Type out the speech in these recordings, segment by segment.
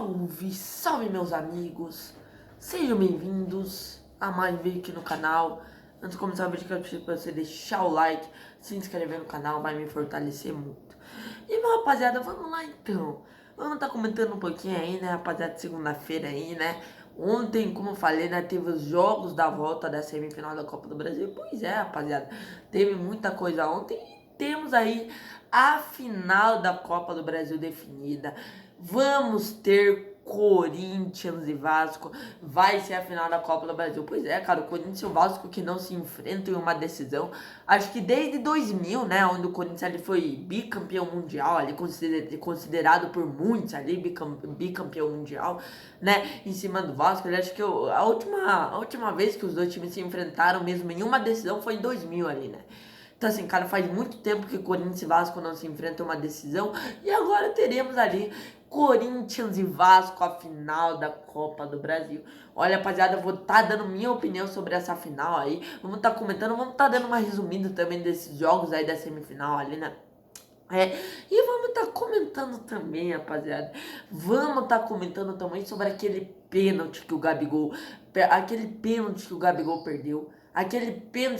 Salve, salve meus amigos, sejam bem-vindos a mais um vídeo aqui no canal. Antes de começar o vídeo, quero pedir para você deixar o like, se inscrever no canal, vai me fortalecer muito. E meu rapaziada, vamos lá então. Vamos estar comentando um pouquinho aí, né, rapaziada, de segunda-feira aí, né. Ontem, como eu falei, né, teve os jogos da volta da semifinal da Copa do Brasil. Pois é, rapaziada, teve muita coisa ontem e temos aí a final da Copa do Brasil definida. Vamos ter Corinthians e Vasco. Vai ser a final da Copa do Brasil. Pois é, cara, o Corinthians e o Vasco que não se enfrentam em uma decisão. Acho que desde 2000, né, onde o Corinthians ali foi bicampeão mundial, ali considerado por muitos ali bicampeão mundial, né, em cima do Vasco. Eu acho que a última vez que os dois times se enfrentaram mesmo em uma decisão foi em 2000 ali, né. Então assim, cara, faz muito tempo que Corinthians e Vasco não se enfrentam uma decisão. E agora teremos ali Corinthians e Vasco, a final da Copa do Brasil. Olha, rapaziada, eu vou estar dando minha opinião sobre essa final aí. Vamos estar comentando, vamos estar dando uma resumida também desses jogos aí da semifinal ali, né? E vamos estar comentando também, rapaziada. Vamos estar comentando também sobre aquele pênalti que o Gabigol perdeu. Aquele pênalti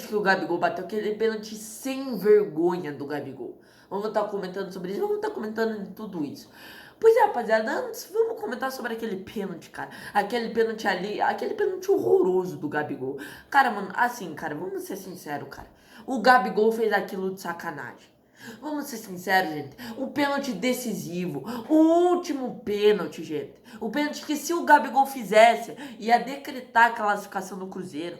que o Gabigol bateu, aquele pênalti sem vergonha do Gabigol. Vamos estar comentando sobre isso, vamos estar comentando de tudo isso. Pois é, rapaziada, antes vamos comentar sobre aquele pênalti, cara. Aquele pênalti ali, aquele pênalti horroroso do Gabigol. Cara, mano, assim, cara, vamos ser sinceros, cara. O Gabigol fez aquilo de sacanagem. Vamos ser sinceros, gente. O pênalti decisivo. O último pênalti, gente. O pênalti que se o Gabigol fizesse, ia decretar a classificação do Cruzeiro.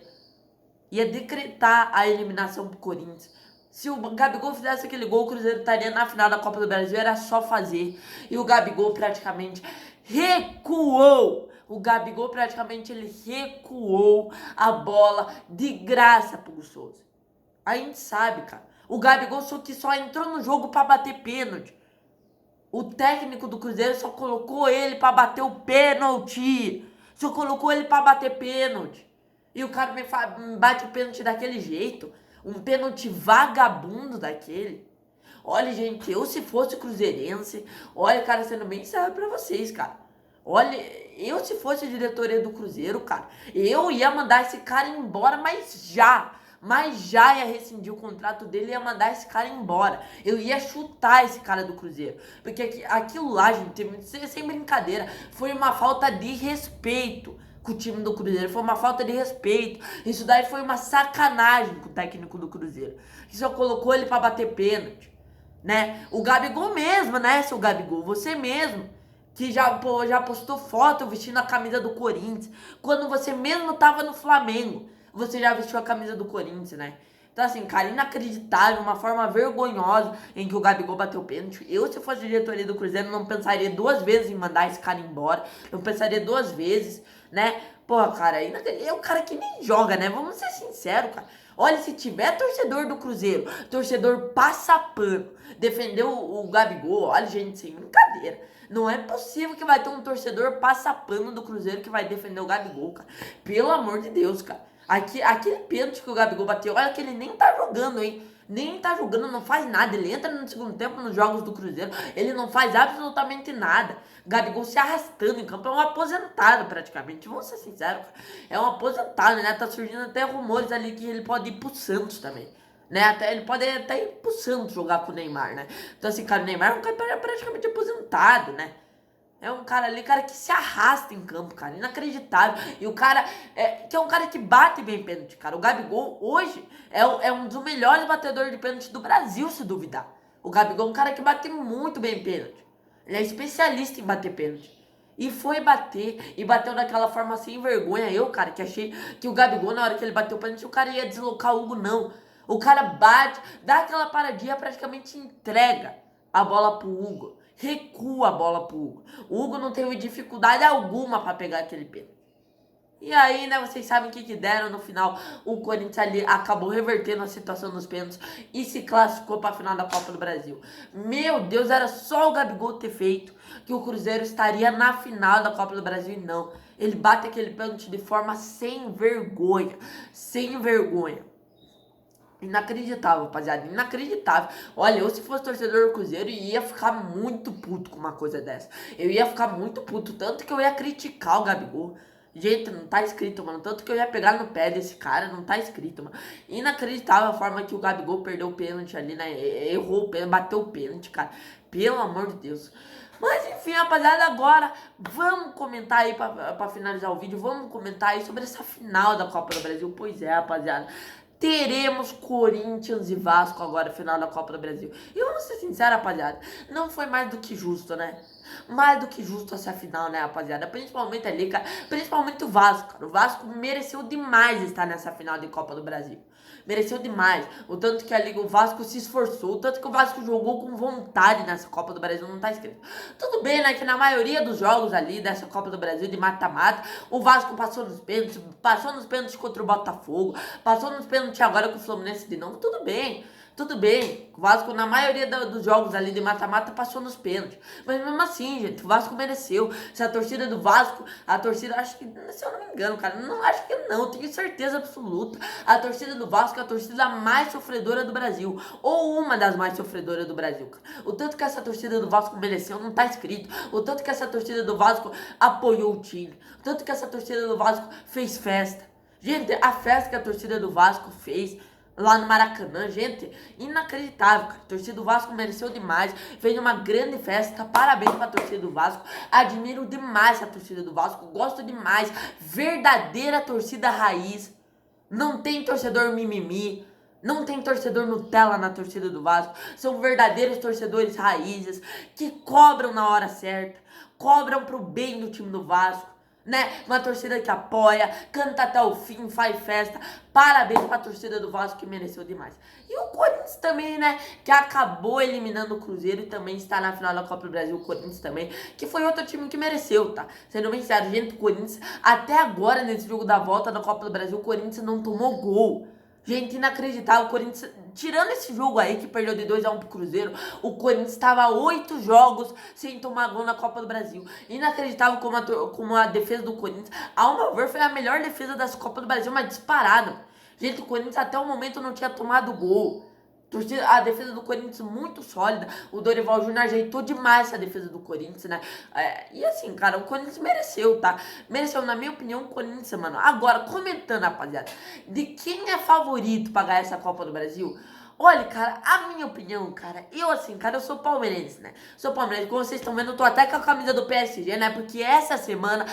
Ia decretar a eliminação pro Corinthians. Se o Gabigol fizesse aquele gol, o Cruzeiro estaria na final da Copa do Brasil. Era só fazer. E o Gabigol praticamente recuou. O Gabigol praticamente ele recuou a bola de graça pro Souza. A gente sabe, cara. O Gabigol só entrou no jogo pra bater pênalti. O técnico do Cruzeiro só colocou ele pra bater o pênalti. Só colocou ele pra bater pênalti. E o cara me bate o pênalti daquele jeito. Um pênalti vagabundo daquele. Olha, gente, eu se fosse cruzeirense, olha, cara, sendo bem sério pra vocês, cara. Olha, eu se fosse a diretoria do Cruzeiro, cara, eu ia mandar esse cara embora, mas já ia rescindir o contrato dele e ia mandar esse cara embora. Eu ia chutar esse cara do Cruzeiro. Porque aquilo lá, gente, sem brincadeira, foi uma falta de respeito com o time do Cruzeiro. Foi uma falta de respeito. Isso daí foi uma sacanagem com o técnico do Cruzeiro. Que só colocou ele pra bater pênalti, né? O Gabigol mesmo, né, seu Gabigol? Você mesmo, que já postou foto vestindo a camisa do Corinthians. Quando você mesmo tava no Flamengo, você já vestiu a camisa do Corinthians, né? Então assim, cara, inacreditável, uma forma vergonhosa em que o Gabigol bateu pênalti. Eu, se fosse diretoria do Cruzeiro, não pensaria duas vezes em mandar esse cara embora. Não pensaria duas vezes, né? Porra, cara, é o cara que nem joga, né? Vamos ser sinceros, cara. Olha, se tiver torcedor do Cruzeiro, torcedor passa pano, defendeu o Gabigol, olha, gente, sem brincadeira. Não é possível que vai ter um torcedor passa pano do Cruzeiro que vai defender o Gabigol, cara. Pelo amor de Deus, cara. Aquele pênalti que o Gabigol bateu, olha que ele nem tá jogando, hein? Nem tá jogando, não faz nada. Ele entra no segundo tempo nos jogos do Cruzeiro, ele não faz absolutamente nada. Gabigol se arrastando em campo, é um aposentado praticamente. Vamos ser sinceros, é um aposentado, né? Tá surgindo até rumores ali que ele pode ir pro Santos também, né? Ele pode até ir pro Santos jogar com o Neymar, né? Então assim, cara, o Neymar é um cara praticamente aposentado, né? É um cara ali, cara, que se arrasta em campo, cara. Inacreditável. E o cara, que é um cara que bate bem pênalti, cara. O Gabigol, hoje, é um dos melhores batedores de pênalti do Brasil, se duvidar. O Gabigol é um cara que bate muito bem pênalti. Ele é especialista em bater pênalti. E foi bater, e bateu daquela forma sem vergonha. Eu, cara, que achei que o Gabigol, na hora que ele bateu o pênalti, o cara ia deslocar o Hugo, não. O cara bate, dá aquela paradinha, praticamente entrega a bola pro Hugo. Recua a bola pro Hugo. O Hugo não teve dificuldade alguma para pegar aquele pênalti. E aí, né, vocês sabem o que deram no final. O Corinthians ali acabou revertendo a situação dos pênaltis e se classificou para a final da Copa do Brasil. Meu Deus, era só o Gabigol ter feito que o Cruzeiro estaria na final da Copa do Brasil e não. Ele bate aquele pênalti de forma sem vergonha. Sem vergonha. Inacreditável, rapaziada, inacreditável. Olha, eu se fosse torcedor do Cruzeiro ia ficar muito puto com uma coisa dessa. Eu ia ficar muito puto, tanto que eu ia criticar o Gabigol. Gente, não tá escrito, mano. Tanto que eu ia pegar no pé desse cara, não tá escrito, mano. Inacreditável a forma que o Gabigol perdeu o pênalti ali, né? Errou o pênalti, bateu o pênalti, cara. Pelo amor de Deus. Mas enfim, rapaziada, agora vamos comentar aí pra finalizar o vídeo. Vamos comentar aí sobre essa final da Copa do Brasil. Pois é, rapaziada. Teremos Corinthians e Vasco agora, final da Copa do Brasil. E vamos ser sinceros, rapaziada, não foi mais do que justo, né? Mais do que justo essa final, né, rapaziada? Principalmente ali, cara, principalmente o Vasco, cara. O Vasco mereceu demais estar nessa final de Copa do Brasil. Mereceu demais. O tanto que ali o Vasco se esforçou, o tanto que o Vasco jogou com vontade nessa Copa do Brasil, não tá escrito. Tudo bem, né, que na maioria dos jogos ali dessa Copa do Brasil de mata-mata, o Vasco passou nos pênaltis contra o Botafogo, passou nos pênaltis agora com o Fluminense de novo, tudo bem. Tudo bem, o Vasco na maioria dos jogos ali de mata-mata passou nos pênaltis. Mas mesmo assim, gente, o Vasco mereceu. Se a torcida do Vasco, a torcida, acho que, se eu não me engano, cara, não acho que não, tenho certeza absoluta. A torcida do Vasco é a torcida mais sofredora do Brasil. Ou uma das mais sofredoras do Brasil, cara. O tanto que essa torcida do Vasco mereceu não tá escrito. O tanto que essa torcida do Vasco apoiou o time. O tanto que essa torcida do Vasco fez festa. Gente, a festa que a torcida do Vasco fez lá no Maracanã, gente, inacreditável, cara. A torcida do Vasco mereceu demais, fez uma grande festa, parabéns pra torcida do Vasco, admiro demais a torcida do Vasco, gosto demais, verdadeira torcida raiz, não tem torcedor mimimi, não tem torcedor Nutella na torcida do Vasco, são verdadeiros torcedores raízes, que cobram na hora certa, cobram pro bem do time do Vasco, né? Uma torcida que apoia, canta até o fim, faz festa. Parabéns pra torcida do Vasco que mereceu demais. E o Corinthians também, né? Que acabou eliminando o Cruzeiro e também está na final da Copa do Brasil. O Corinthians também, que foi outro time que mereceu, tá? Sendo bem sério, gente, o Corinthians, até agora nesse jogo da volta da Copa do Brasil, o Corinthians não tomou gol. Gente, inacreditável. O Corinthians, tirando esse jogo aí que perdeu de 2-1 pro Cruzeiro, o Corinthians estava 8 jogos sem tomar gol na Copa do Brasil. Inacreditável como a defesa do Corinthians, ao meu ver, foi a melhor defesa das Copas do Brasil, mas disparada. Gente, o Corinthians até o momento não tinha tomado gol. A defesa do Corinthians muito sólida. O Dorival Júnior ajeitou demais essa defesa do Corinthians, né? E assim, cara, o Corinthians mereceu, tá? Mereceu, na minha opinião, o Corinthians, mano. Agora, comentando, rapaziada, de quem é favorito pra ganhar essa Copa do Brasil? Olha, cara, a minha opinião, cara, eu assim, cara, eu sou palmeirense, né? Sou palmeirense, como vocês estão vendo, eu tô até com a camisa do PSG, né? Porque essa semana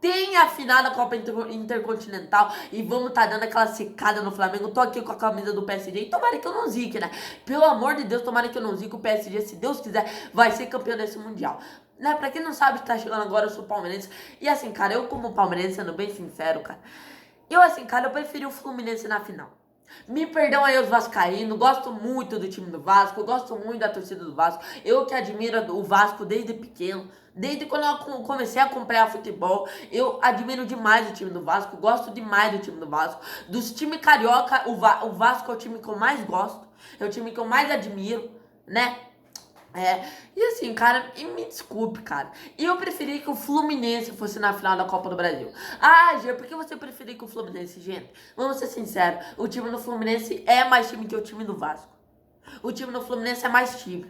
tem a final da Copa Intercontinental e vamos tá dando aquela secada no Flamengo. Tô aqui com a camisa do PSG e tomara que eu não zique, né? Pelo amor de Deus, tomara que eu não zique. O PSG, se Deus quiser, vai ser campeão desse Mundial. Né? Pra quem não sabe que tá chegando agora, eu sou palmeirense. E assim, cara, eu como palmeirense, sendo bem sincero, cara, eu preferi o Fluminense na final. Me perdão aí os vascaínos, gosto muito do time do Vasco, gosto muito da torcida do Vasco. Eu que admiro o Vasco desde pequeno, desde quando eu comecei a acompanhar futebol, eu admiro demais o time do Vasco, gosto demais do time do Vasco. Dos times carioca, o Vasco é o time que eu mais gosto, é o time que eu mais admiro, né? E assim, cara, e me desculpe, cara, eu preferi que o Fluminense fosse na final da Copa do Brasil. Ah, Gê, por que você preferia que o Fluminense, gente? Vamos ser sinceros, o time do Fluminense é mais time que o time do Vasco. O time do Fluminense é mais time.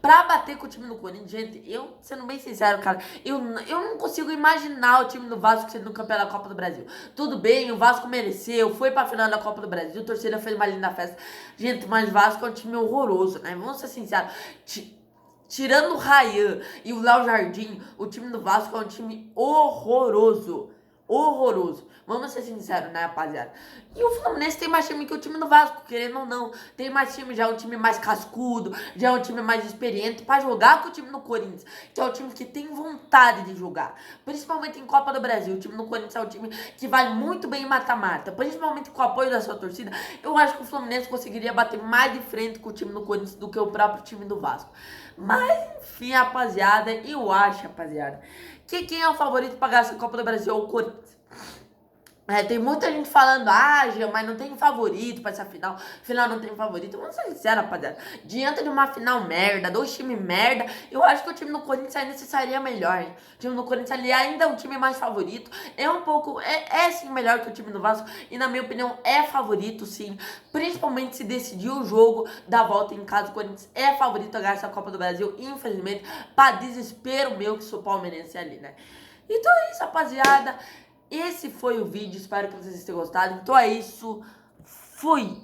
Pra bater com o time do Corinthians, gente, eu, sendo bem sincero, cara, eu não consigo imaginar o time do Vasco sendo campeão da Copa do Brasil. Tudo bem, o Vasco mereceu, foi pra final da Copa do Brasil, a torcida fez uma linda festa. Gente, mas o Vasco é um time horroroso, né? Vamos ser sinceros. Tirando o Ryan e o Léo Jardim, o time do Vasco é um time horroroso. Horroroso. Vamos ser sinceros, né, rapaziada? E o Fluminense tem mais time que o time do Vasco, querendo ou não. Tem mais time, já é um time mais cascudo, já é um time mais experiente pra jogar com o time do Corinthians, que é o time que tem vontade de jogar. Principalmente em Copa do Brasil. O time do Corinthians é um time que vai muito bem em mata-mata. Principalmente com o apoio da sua torcida. Eu acho que o Fluminense conseguiria bater mais de frente com o time do Corinthians do que o próprio time do Vasco. Mas, enfim, rapaziada, eu acho, rapaziada, que quem é o favorito pra ganhar essa Copa do Brasil é o Corinthians. Tem muita gente falando, Gia, mas não tem favorito pra essa final. Final não tem favorito. Vamos ser sinceros, rapaziada. Diante de uma final merda, 2 times merda, eu acho que o time do Corinthians ainda se sairia melhor. O time do Corinthians ali ainda é um time mais favorito. É um pouco, sim melhor que o time do Vasco. E na minha opinião é favorito sim. Principalmente se decidir o jogo da volta em casa. O Corinthians é favorito a ganhar essa Copa do Brasil. Infelizmente, pra desespero meu que sou palmeirense ali, né? Então é isso, rapaziada. Esse foi o vídeo, espero que vocês tenham gostado. Então é isso, fui!